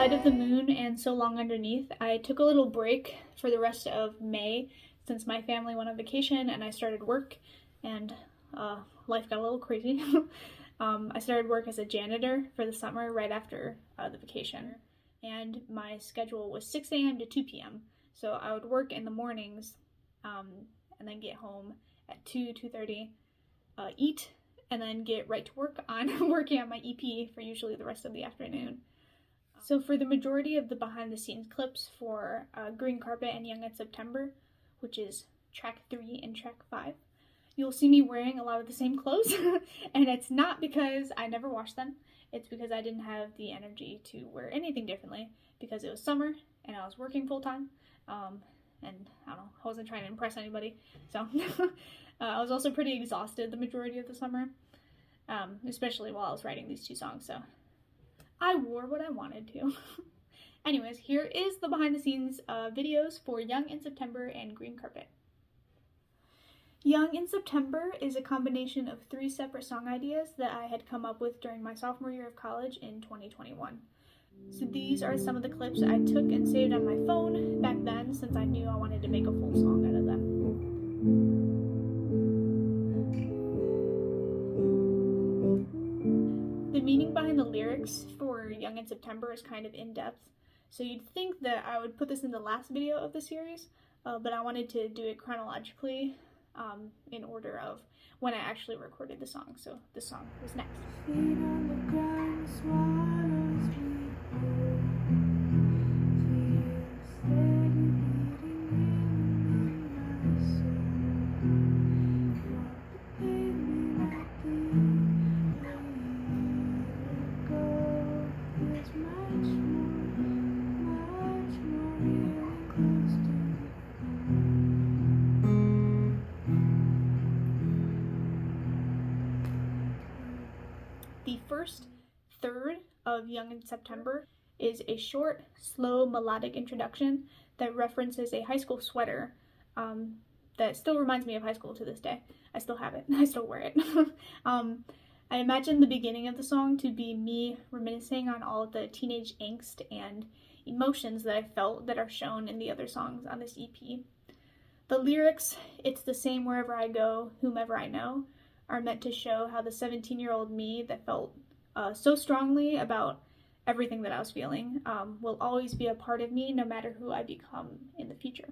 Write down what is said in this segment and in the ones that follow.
Side of the Moon and So Long Underneath, I took a little break for the rest of May since my family went on vacation and I started work, and life got a little crazy. I started work as a janitor for the summer right after the vacation, and my schedule was 6 a.m. to 2 p.m. So I would work in the mornings and then get home at 2:30, eat, and then get right to work on working on my EP for usually the rest of the afternoon. So for the majority of the behind the scenes clips for Green Carpet and Young in September, which is track 3 and track 5, you'll see me wearing a lot of the same clothes. And it's not because I never washed them, it's because I didn't have the energy to wear anything differently because it was summer and I was working full time. And I don't know, I wasn't trying to impress anybody. So I was also pretty exhausted the majority of the summer, especially while I was writing these 2 songs. So I wore what I wanted to. Anyways, here is the behind the scenes videos for Young in September and Green Carpet. Young in September is a combination of 3 separate song ideas that I had come up with during my sophomore year of college in 2021. So these are some of the clips I took and saved on my phone back then, since I knew I wanted to make a full song out of them. The meaning behind the lyrics for Young in September is kind of in-depth, so you'd think that I would put this in the last video of the series, but I wanted to do it chronologically in order of when I actually recorded the song, so this song was next. Feet on the ground, swallows me whole. Feel steady beating in my soul. What paid me like a year ago feels much more real and close to home. The first third of Young in September is a short, slow, melodic introduction that references a high school sweater that still reminds me of high school to this day. I still have it. I still wear it. I imagine the beginning of the song to be me reminiscing on all of the teenage angst and emotions that I felt that are shown in the other songs on this EP. The lyrics, "It's the same wherever I go, whomever I know," are meant to show how the 17-year-old me that felt so strongly about everything that I was feeling will always be a part of me no matter who I become in the future.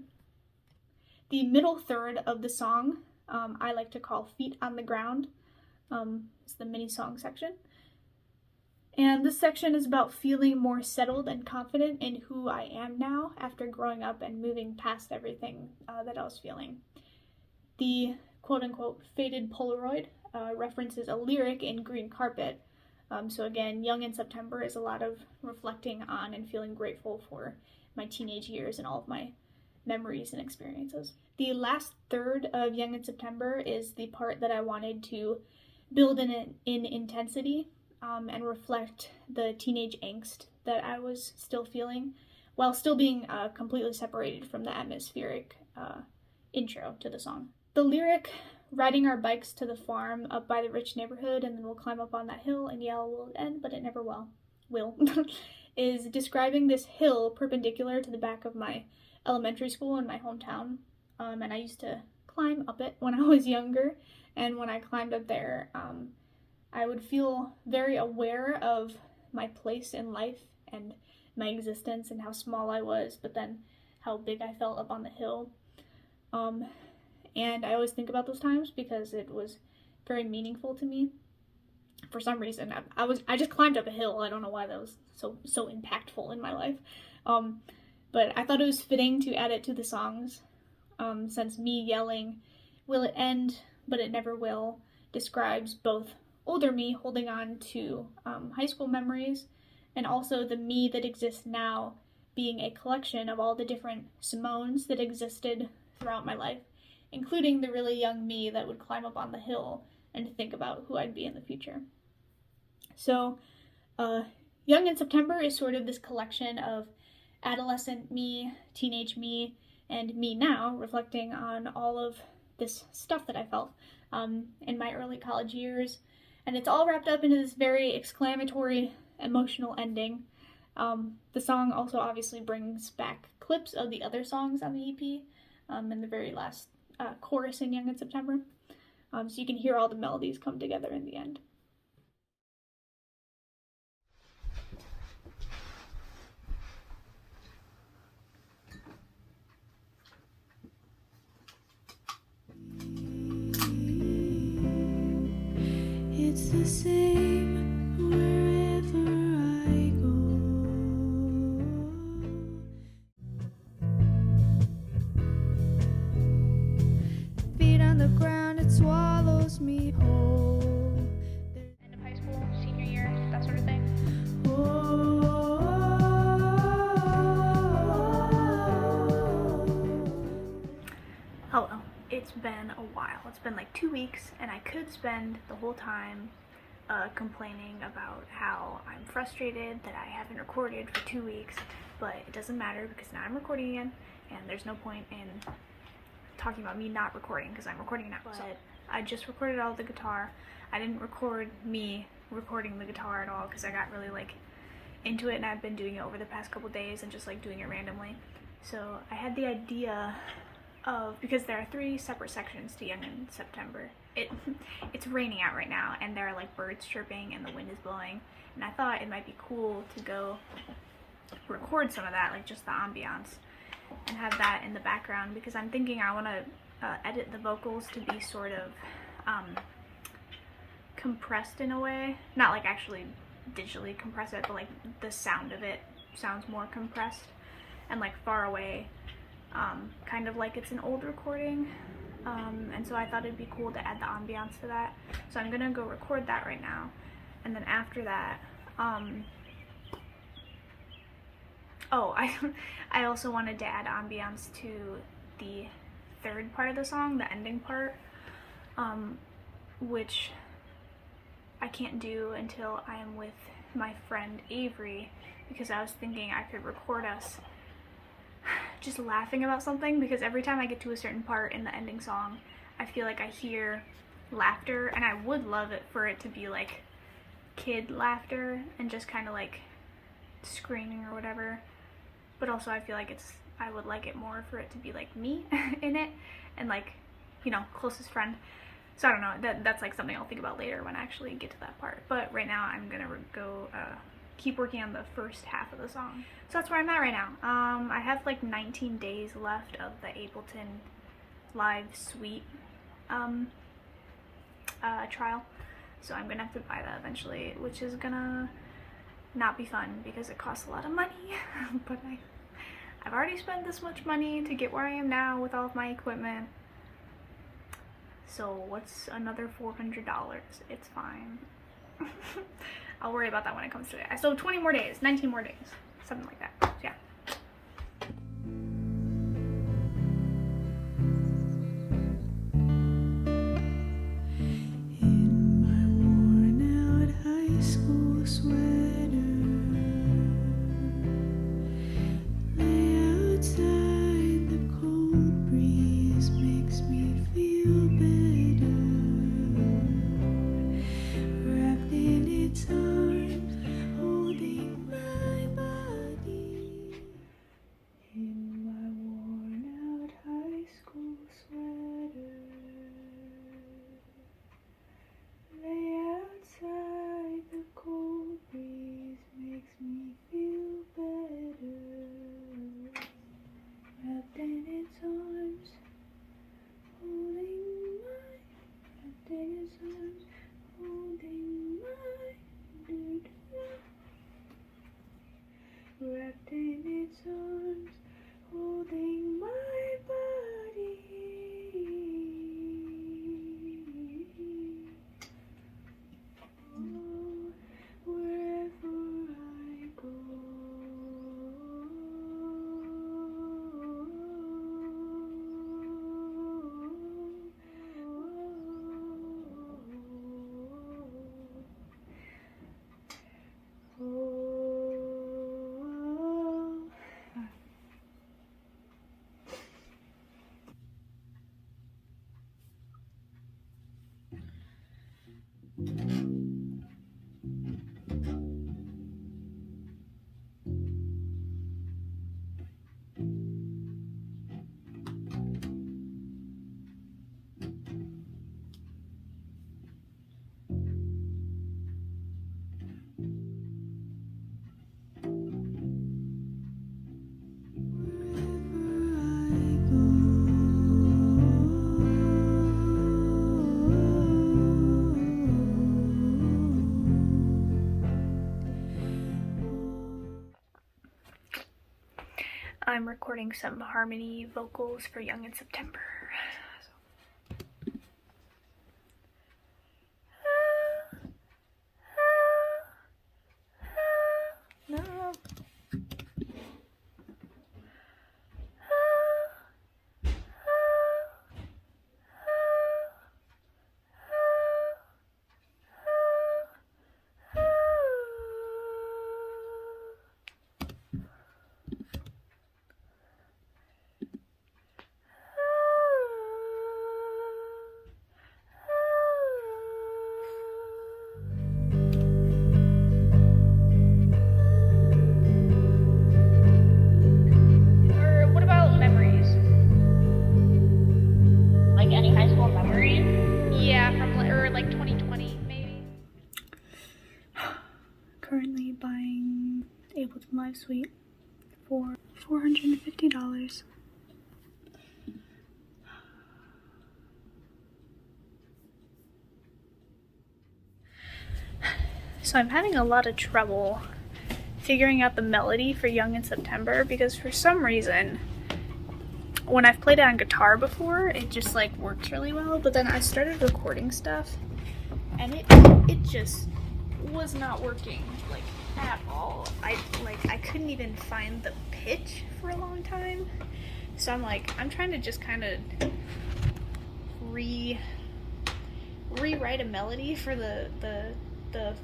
The middle third of the song I like to call Feet on the Ground. It's the mini song section. And this section is about feeling more settled and confident in who I am now after growing up and moving past everything that I was feeling. The quote-unquote faded Polaroid references a lyric in Green Carpet. So again, Young in September is a lot of reflecting on and feeling grateful for my teenage years and all of my memories and experiences. The last third of Young in September is the part that I wanted to build in intensity and reflect the teenage angst that I was still feeling while still being completely separated from the atmospheric intro to the song. The lyric, "Riding our bikes to the farm up by the rich neighborhood, and then we'll climb up on that hill and yell, will it end, but it never will," is describing this hill perpendicular to the back of my elementary school in my hometown. And I used to climb up it when I was younger, and when I climbed up there, I would feel very aware of my place in life and my existence and how small I was, but then how big I felt up on the hill. And I always think about those times because it was very meaningful to me. For some reason, I just climbed up a hill. I don't know why that was so impactful in my life. But I thought it was fitting to add it to the songs, since me yelling, "Will it end, but it never will," describes both older me holding on to high school memories, and also the me that exists now being a collection of all the different Simones that existed throughout my life, including the really young me that would climb up on the hill and think about who I'd be in the future. So, Young in September is sort of this collection of adolescent me, teenage me, and me now, reflecting on all of this stuff that I felt in my early college years. And it's all wrapped up into this very exclamatory, emotional ending. The song also obviously brings back clips of the other songs on the EP in the very last chorus in Young in September. So you can hear all the melodies come together in the end. It's the same wherever I go. Feet on the ground, it swallows me whole. End of high school, senior year, that sort of thing. Hello. It's been a while. It's been like 2 weeks, and I could spend the whole time complaining about how I'm frustrated that I haven't recorded for 2 weeks, but it doesn't matter because now I'm recording again, and there's no point in talking about me not recording because I'm recording now. But I just recorded all the guitar. I didn't record me recording the guitar at all because I got really like into it, and I've been doing it over the past couple days and just like doing it randomly. So I had the idea of, because there are 3 separate sections to Young in September. It's raining out right now, and there are like birds chirping and the wind is blowing, and I thought it might be cool to go record some of that, like just the ambiance, and have that in the background, because I'm thinking I want to edit the vocals to be sort of compressed in a way, not like actually digitally compress it, but like the sound of it sounds more compressed and like far away, kind of like it's an old recording, and so I thought it'd be cool to add the ambiance to that. So I'm gonna go record that right now, and then after that, I also wanted to add ambiance to the 3rd part of the song, the ending part, which I can't do until I am with my friend Avery, because I was thinking I could record us just laughing about something, because every time I get to a certain part in the ending song, I feel like I hear laughter, and I would love it for it to be like kid laughter and just kind of like screaming or whatever, but also I feel like I would like it more for it to be like me in it, and like, you know, closest friend. So I don't know, that's like something I'll think about later when I actually get to that part, but right now I'm gonna go keep working on the first half of the song. So that's where I'm at right now. I have like 19 days left of the Ableton Live Suite trial, so I'm gonna have to buy that eventually, which is gonna not be fun because it costs a lot of money. But I've already spent this much money to get where I am now with all of my equipment, so what's another $400? It's fine. I'll worry about that when it comes to it. So 20 more days, 19 more days, something like that. So yeah. In my worn out high school sweater, lay outside, the cold breeze makes me feel better. Wrapped in its arms, holding my body. In my worn out high school sweater, lay outside, the cold breeze makes me feel better. Wrapped in its arms, holding my, wrapped in its arms, holding my, wrapped in its arms, holding my body. Oh, wherever I go. I'm recording some harmony vocals for Young in September. No. Or what about memories? Like any high school memories? Yeah, from like 2020 maybe. Currently buying Ableton Live Suite for $450. So I'm having a lot of trouble figuring out the melody for Young in September because for some reason when I've played it on guitar before it just like works really well, but then I started recording stuff and it just was not working like at all. I couldn't even find the pitch for a long time. So I'm trying to just kind of rewrite a melody for the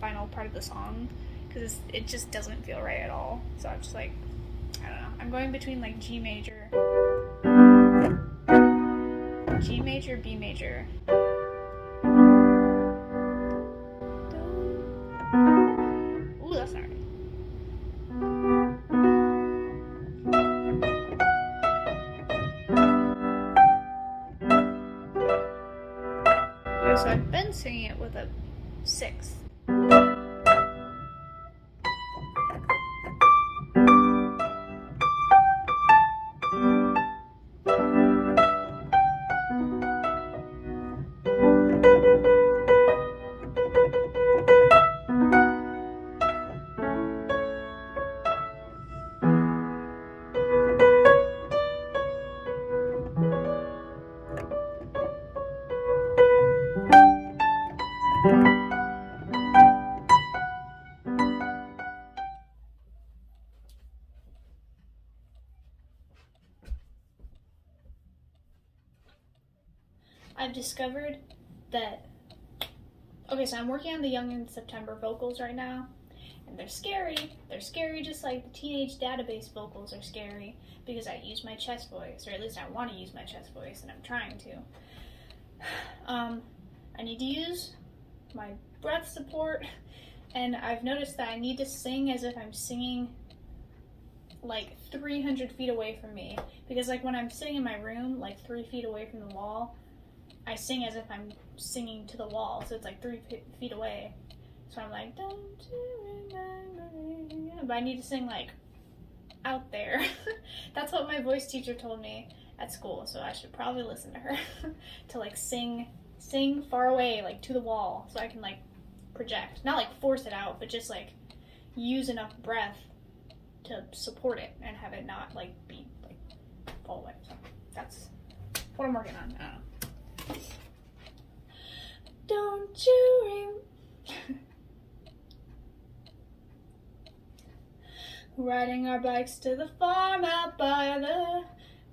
final part of the song because it just doesn't feel right at all. So I'm just like, I don't know. I'm going between like G major, B major. Ooh, that's not right. Okay, so I've been singing it with a sixth. I've discovered that, okay, so I'm working on the Young in September vocals right now, and they're scary. They're scary just like the Teenage Database vocals are scary because I use my chest voice, or at least I want to use my chest voice, and I'm trying to. I need to use my breath support, and I've noticed that I need to sing as if I'm singing like 300 feet away from me, because like when I'm sitting in my room like 3 feet away from the wall, I sing as if I'm singing to the wall, so it's like 3 feet away. So I'm like, don't you remember me? But I need to sing like out there. That's what my voice teacher told me at school, so I should probably listen to her to like sing far away, like to the wall, so I can like project. Not like force it out, but just like use enough breath to support it and have it not like be like fall away. So that's what I'm working on. I don't know. Don't you riding our bikes to the farm out by the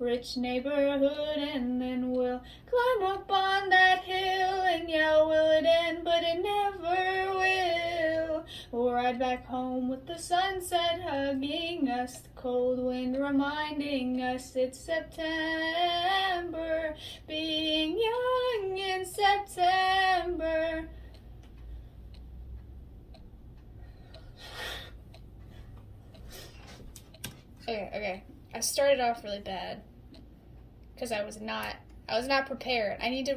rich neighborhood, and then we'll climb up on that hill and yell, will it end? But it never will. We'll ride back home with the sunset hugging us, the cold wind reminding us it's September, being young in September. Okay. I started off really bad because I was not prepared. I need to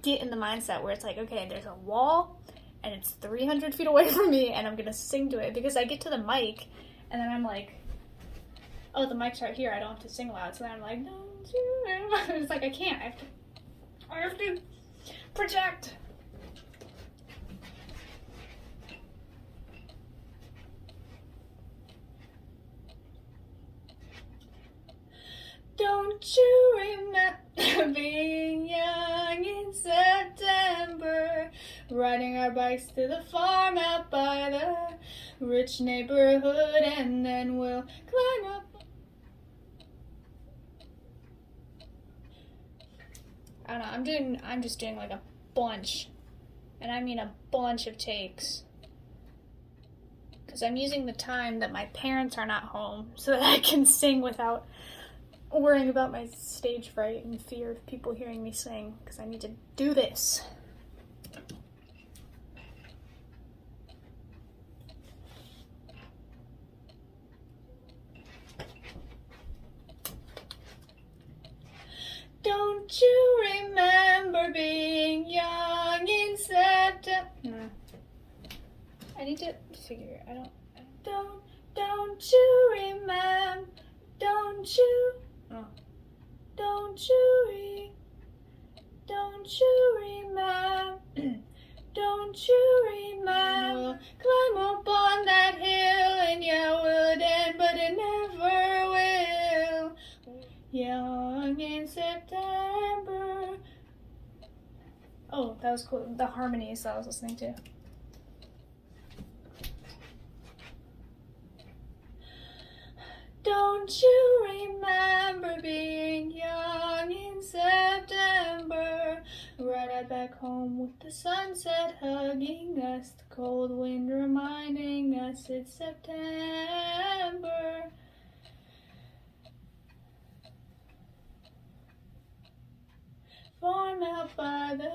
get in the mindset where it's like, okay, there's a wall and it's 300 feet away from me and I'm gonna sing to it, because I get to the mic and then I'm like, oh, the mic's right here, I don't have to sing loud. So then I'm like, don't you ever. It's like I can't. I have to project. riding our bikes to the farm out by the rich neighborhood, and then we'll climb up. I don't know, I'm just doing like a bunch, and I mean a bunch of takes, because I'm using the time that my parents are not home so that I can sing without worrying about my stage fright and fear of people hearing me sing, because I need to do this. Don't you remember being young in September? No. I need to figure it. Don't you remember? Don't you? Oh. Don't you remember? Don't you remember? Climb up on that hill and yeah, wouldn't, but it never will. Young in September. Oh, that was cool. The harmonies that I was listening to. Don't you remember being young in September? Right out back home with the sunset hugging us, the cold wind reminding us it's September. Farm out by the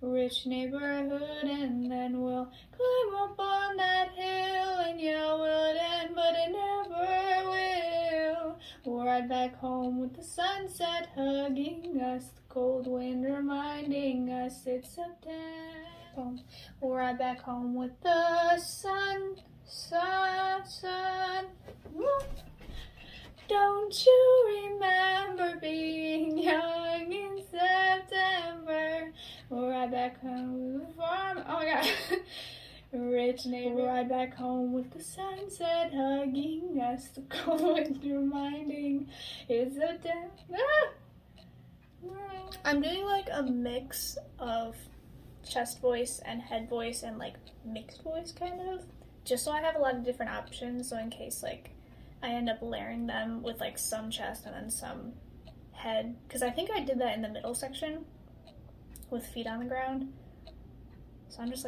rich neighborhood, and then we'll climb up on that hill and yeah, we'll end, but it never will. We'll ride back home with the sunset hugging us, the cold wind reminding us it's September. We'll ride back home with the sun. Don't you remember being young in September? We'll ride back home with the farm. Oh my god. Rich neighbor. We'll ride back home with the sunset hugging us, the cold wind reminding it's September. I'm doing like a mix of chest voice and head voice and like mixed voice kind of, just so I have a lot of different options, so in case like I end up layering them with like some chest and then some head, because I think I did that in the middle section with feet on the ground. So I'm just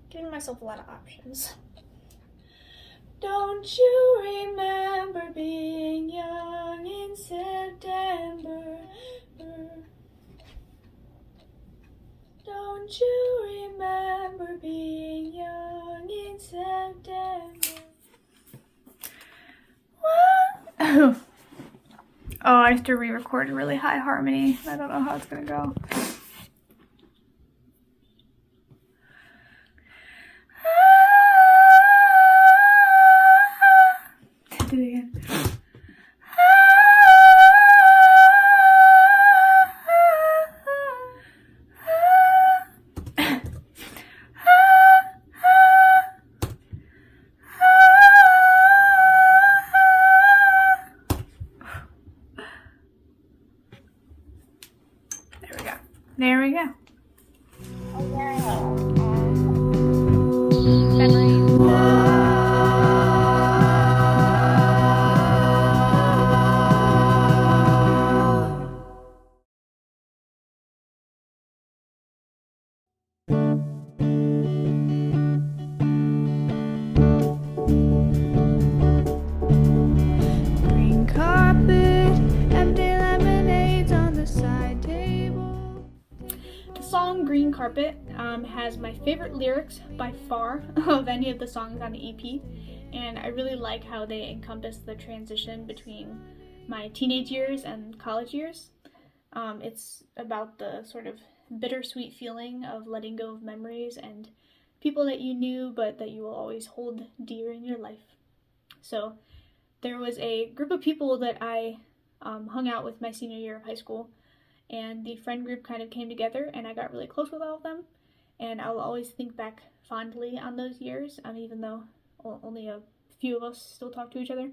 giving myself a lot of options. Don't you remember being young in September? Don't you remember being young in September? What? Oh, I have to re-record a really high harmony. I don't know how it's gonna go. Do it again. There we go. Green carpet, empty lemonades on the side table. The song Green Carpet has my favorite lyrics by far of any of the songs on the EP, and I really like how they encompass the transition between my teenage years and college years. It's about the sort of bittersweet feeling of letting go of memories and people that you knew but that you will always hold dear in your life. So there was a group of people that I hung out with my senior year of high school, and the friend group kind of came together and I got really close with all of them, and I'll always think back fondly on those years, even though only a few of us still talk to each other.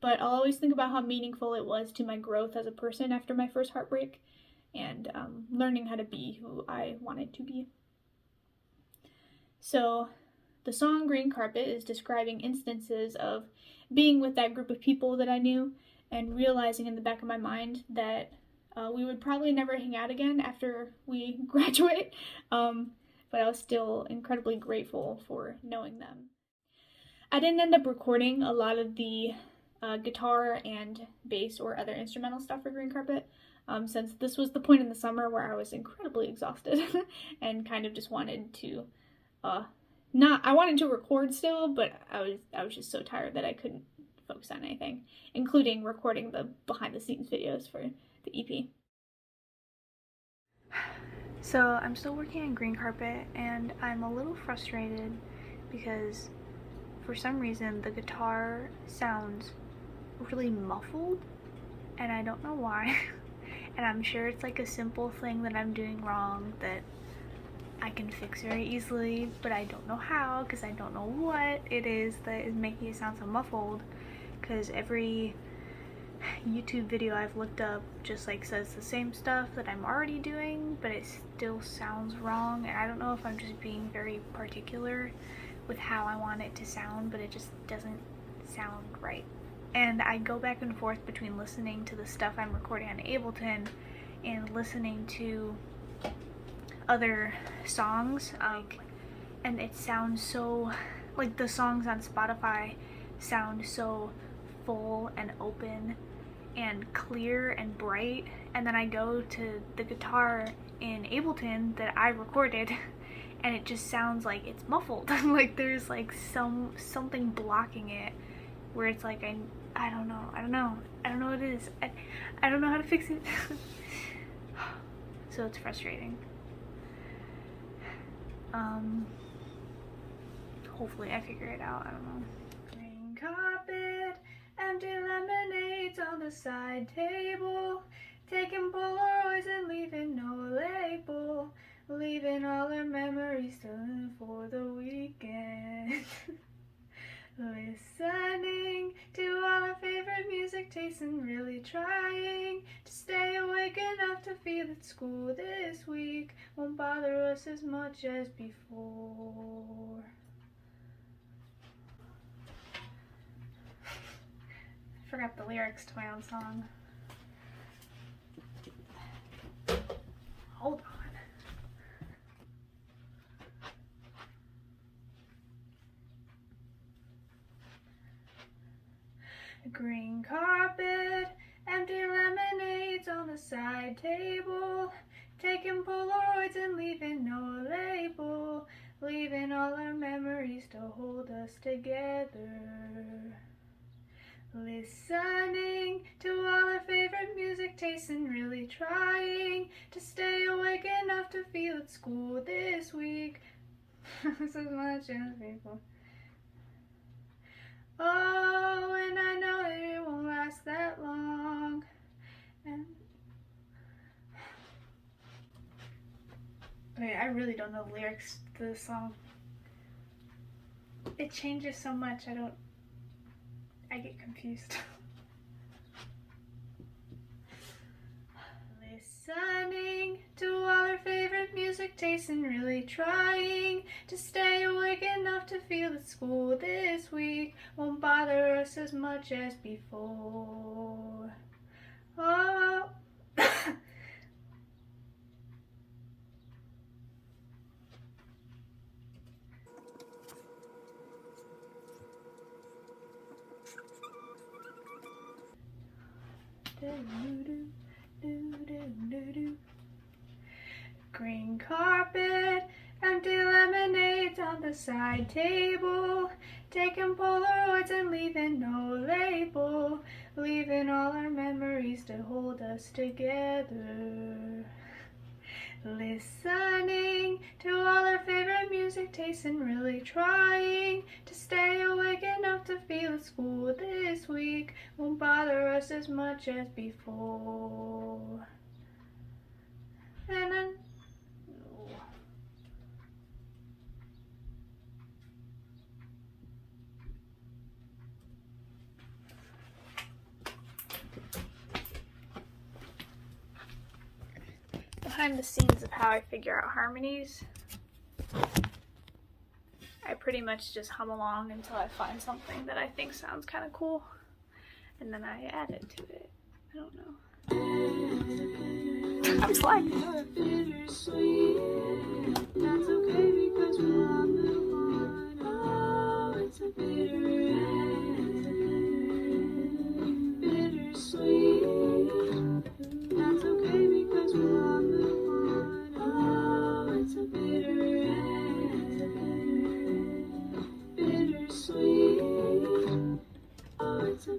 But I'll always think about how meaningful it was to my growth as a person after my first heartbreak, and learning how to be who I wanted to be. So the song Green Carpet is describing instances of being with that group of people that I knew and realizing in the back of my mind that we would probably never hang out again after we graduate, but I was still incredibly grateful for knowing them. I didn't end up recording a lot of the guitar and bass or other instrumental stuff for Green Carpet, since this was the point in the summer where I was incredibly exhausted and kind of just wanted to I wanted to record still, but I was just so tired that I couldn't focus on anything, including recording the behind the scenes videos for the EP. So I'm still working on Green Carpet and I'm a little frustrated because for some reason the guitar sounds really muffled and I don't know why. And I'm sure it's like a simple thing that I'm doing wrong that I can fix very easily, but I don't know how because I don't know what it is that is making it sound so muffled, because every YouTube video I've looked up just like says the same stuff that I'm already doing, but it still sounds wrong, and I don't know if I'm just being very particular with how I want it to sound, but it just doesn't sound right. And I go back and forth between listening to the stuff I'm recording on Ableton and listening to other songs, and it sounds so, like the songs on Spotify sound so full and open and clear and bright, and then I go to the guitar in Ableton that I recorded and it just sounds like it's muffled. Like there's like something blocking it where it's like I don't know what it is. I don't know how to fix it. So it's frustrating. Hopefully I figure it out, I don't know. Green carpet, empty lemonades on the side table, taking Polaroids and leaving no label, leaving all our memories to live for the weekend. Listening to all our favorite music tastes and really trying to stay awake enough to feel that school this week won't bother us as much as before. I forgot the lyrics to my own song. Hold on. Green carpet, empty lemonades on the side table, taking Polaroids and leaving no label, leaving all our memories to hold us together. Listening to all our favorite music tastes and really trying to stay awake enough to feel at school this week as much as before. Oh, and I know that it won't last that long. And wait, I really don't know the lyrics to this song. It changes so much, I get confused. Listening to all our favorite music tastes and really trying to stay awake enough to feel that school this week won't bother us as much as before. Oh. Green carpet, empty lemonades on the side table, taking Polaroids and leaving no label, leaving all our memories to hold us together. Listening to all our favorite music tastes and really trying to stay awake enough to feel at school this week won't bother us as much as before. And then behind the scenes of how I figure out harmonies. pretty much just hum along until I find something that I think sounds kind of cool, and then I add it to it. I don't know. I'm slacking. That's okay because we'll all move on. Oh, it's a bittersweet. That's okay because we'll all move on. Oh, it's a bittersweet. Oh, it's a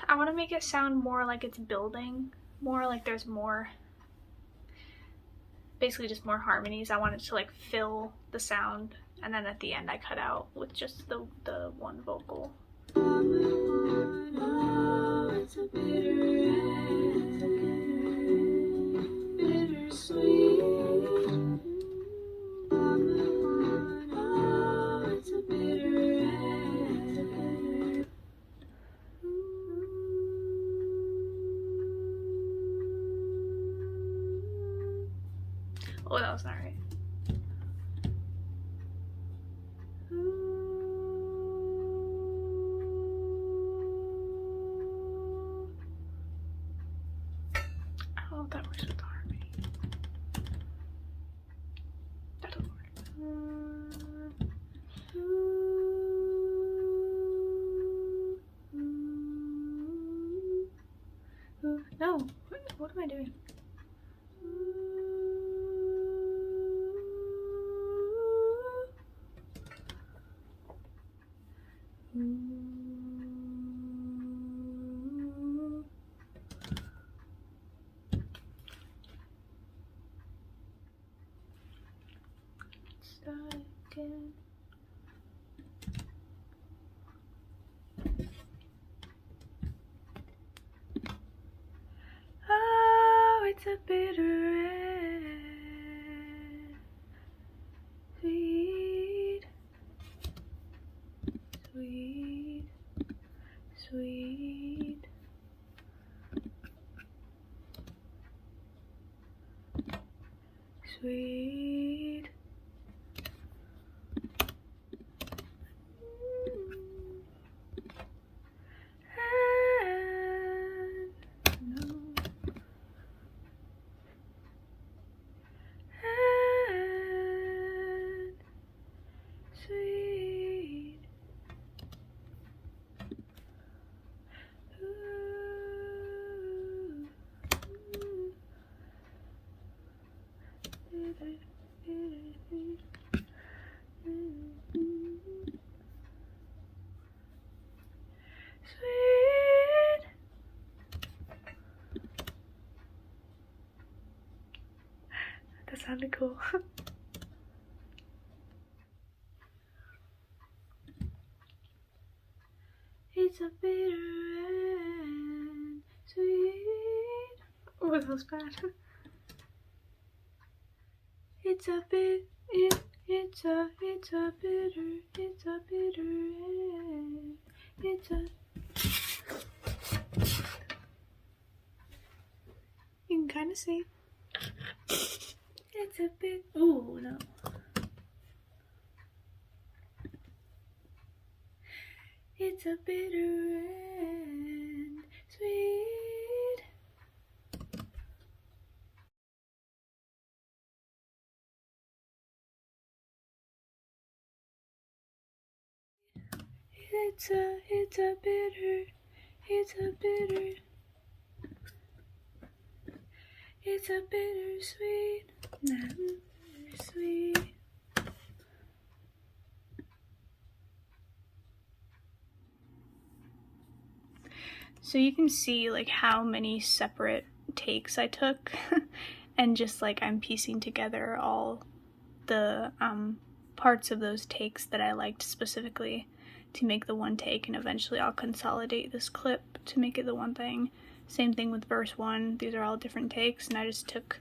I want to make it sound more like it's building, more like there's more, basically just more harmonies. I want it to like fill the sound, and then at the end I cut out with just the one vocal. oh, it's a bittersweet. Oh, it's a Oh, that was not right. I don't know if that works with the harmony. That doesn't work. No, what am I doing? Start again. Oh, it's a bitter end. Sweet, sweet, sweet. Sweet. Sweet. That sounded cool. It's a bitter and sweet. Oh, that was bad. It's a bit. It's a bitter. It's a bitter and it's a. You can kind of see. It's a bit. Oh no. It's a bitter and sweet. It's a bitter. It's a bitter. It's a bittersweet, bittersweet. So you can see like how many separate takes I took and just like I'm piecing together all the parts of those takes that I liked specifically to make the one take, and eventually I'll consolidate this clip to make it the one thing. Same thing with verse 1. These are all different takes, and I just took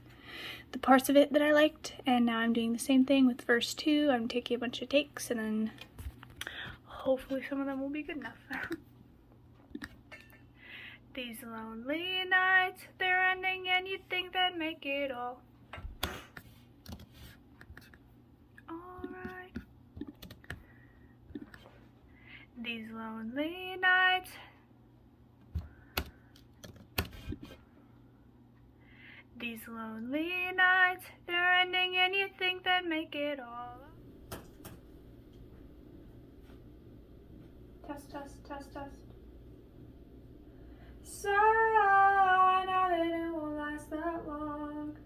the parts of it that I liked, and now I'm doing the same thing with verse 2. I'm taking a bunch of takes, and then hopefully some of them will be good enough. These lonely nights, they're ending and you think they'd make it all alright. These lonely nights, these lonely nights, they're ending and you think they'd make it all. Test, test, test, test. So I know that it won't last that long.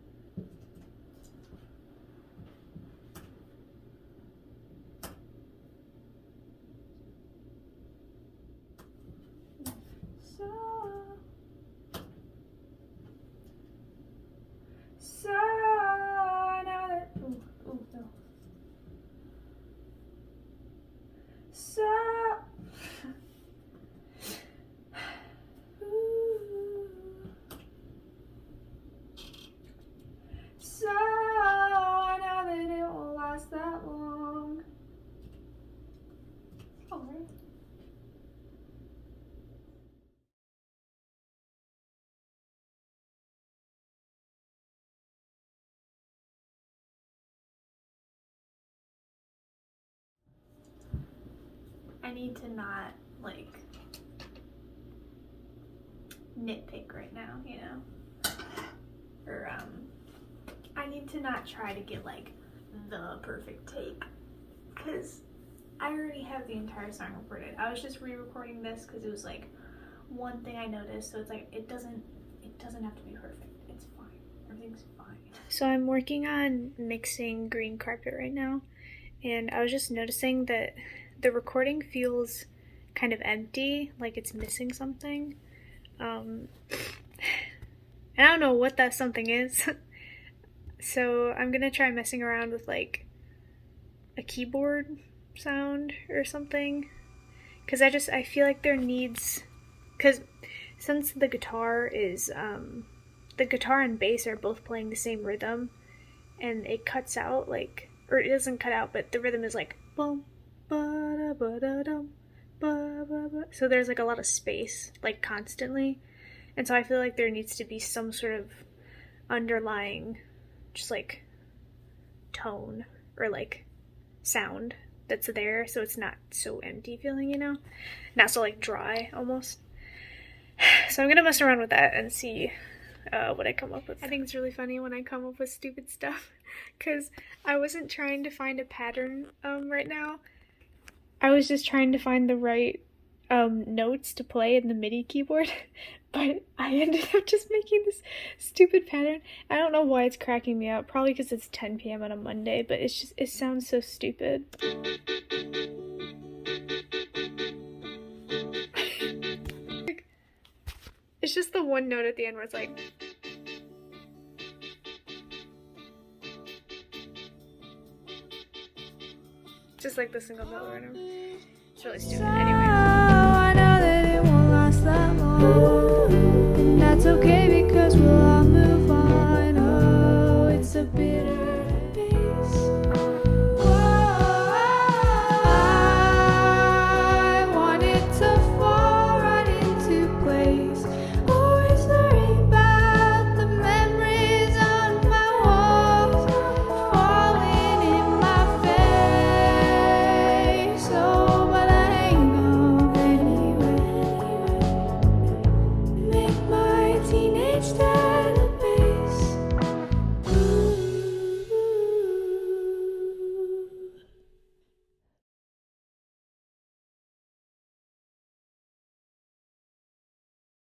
So I know that. Ooh, no. So. So I know that it won't last that long. Alright. I need to not, like, nitpick right now, you know? Or, I need to not try to get, like, the perfect take. Because I already have the entire song recorded. I was just re-recording this because it was, like, one thing I noticed. So it's like, it doesn't have to be perfect. It's fine. Everything's fine. So I'm working on mixing Green Carpet right now. And I was just noticing that the recording feels kind of empty, like it's missing something. And I don't know what that something is. So I'm gonna try messing around with like a keyboard sound or something. Cause I feel like there needs, cause since the guitar is, the guitar and bass are both playing the same rhythm, and it cuts out like, or it doesn't cut out, but the rhythm is like boom, ba da ba da dum, ba ba ba. So there's like a lot of space, like constantly, and so I feel like there needs to be some sort of underlying, just like tone or like sound that's there, so it's not so empty feeling, you know, not so like dry almost. So I'm gonna mess around with that and see what I come up with. I think it's really funny when I come up with stupid stuff because I wasn't trying to find a pattern right now. I was just trying to find the right notes to play in the MIDI keyboard, but I ended up just making this stupid pattern. I don't know why it's cracking me up, probably because it's 10 p.m. on a Monday, but it's just, it sounds so stupid. It's just the one note at the end where it's like, just like the single note rhythm. It's really stupid. Anyway. I know that it won't last that long. And that's okay because we'll